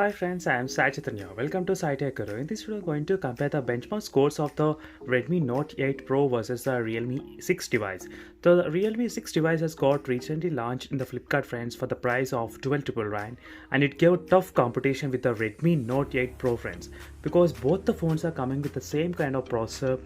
Hi friends, I am Sai Chaitanya. Welcome to Sai Tech Guru. In this video, we are going to compare the benchmark scores of the Redmi Note 8 Pro versus the Realme 6 device. The Realme 6 device has got recently launched in the Flipkart friends for the price of 12,999 and it gave tough competition with the Redmi Note 8 Pro friends because both the phones are coming with the same kind of processor,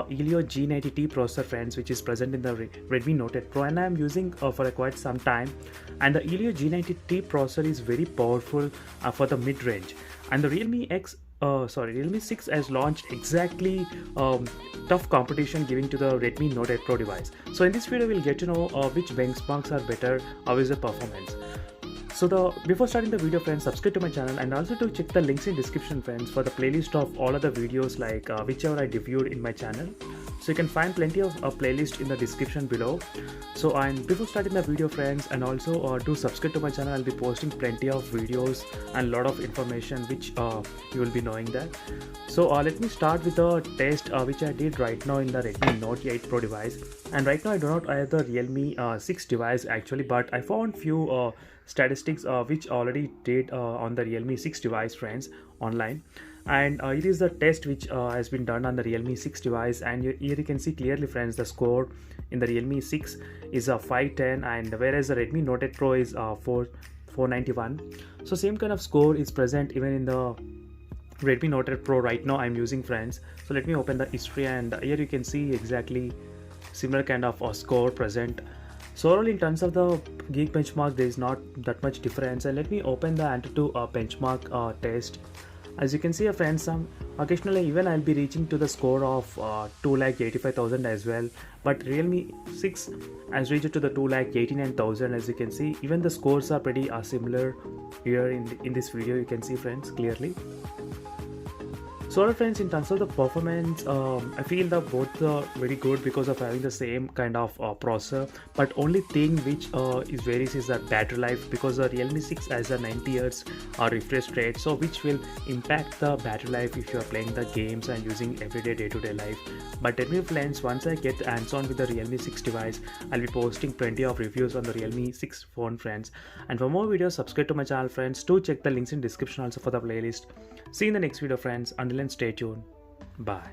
Helio G90T processor friends, which is present in the Redmi Note 8 Pro, and I am using for quite some time. And the Helio G90T processor is very powerful for the mid-range, and the Realme 6 has launched exactly tough competition giving to the Redmi Note 8 Pro device. So in this video we'll get to know which benchmarks are better, how is the performance. So before starting the video friends, subscribe to my channel and also to check the links in description friends for the playlist of all other videos like whichever I reviewed in my channel. So you can find plenty of playlist in the description below. So and before starting the video friends, and also do subscribe to my channel. I'll be posting plenty of videos and lot of information which you will be knowing that. So let me start with the test which I did right now in the Redmi Note 8 Pro device. And right now I do not have the Realme 6 device actually, but I found few statistics which already did on the Realme 6 device friends online, and it is the test which has been done on the Realme 6 device, and here you can see clearly friends the score in the Realme 6 is a 510, and whereas the Redmi Note 8 Pro is 491. So same kind of score is present even in the Redmi Note 8 Pro right now I'm using friends. So let me open the history, and here you can see exactly similar kind of score present. So overall in terms of the Geek benchmark there is not that much difference, and let me open the Antutu benchmark test. As you can see friends, occasionally even I'll be reaching to the score of 2,85,000 as well, but Realme 6 has reached to the 2,89,000. As you can see, even the scores are pretty similar here in this video. You can see friends clearly. So friends, in terms of the performance, I feel that both are very good because of having the same kind of processor, but only thing which is varies is the battery life, because the Realme 6 has a 90 Hz refresh rate, so which will impact the battery life if you are playing the games and using everyday day-to-day life. But tell me friends, once I get hands-on with the Realme 6 device, I'll be posting plenty of reviews on the Realme 6 phone friends. And for more videos, subscribe to my channel friends. Do check the links in description also for the playlist. See you in the next video friends. Until then, stay tuned. Bye.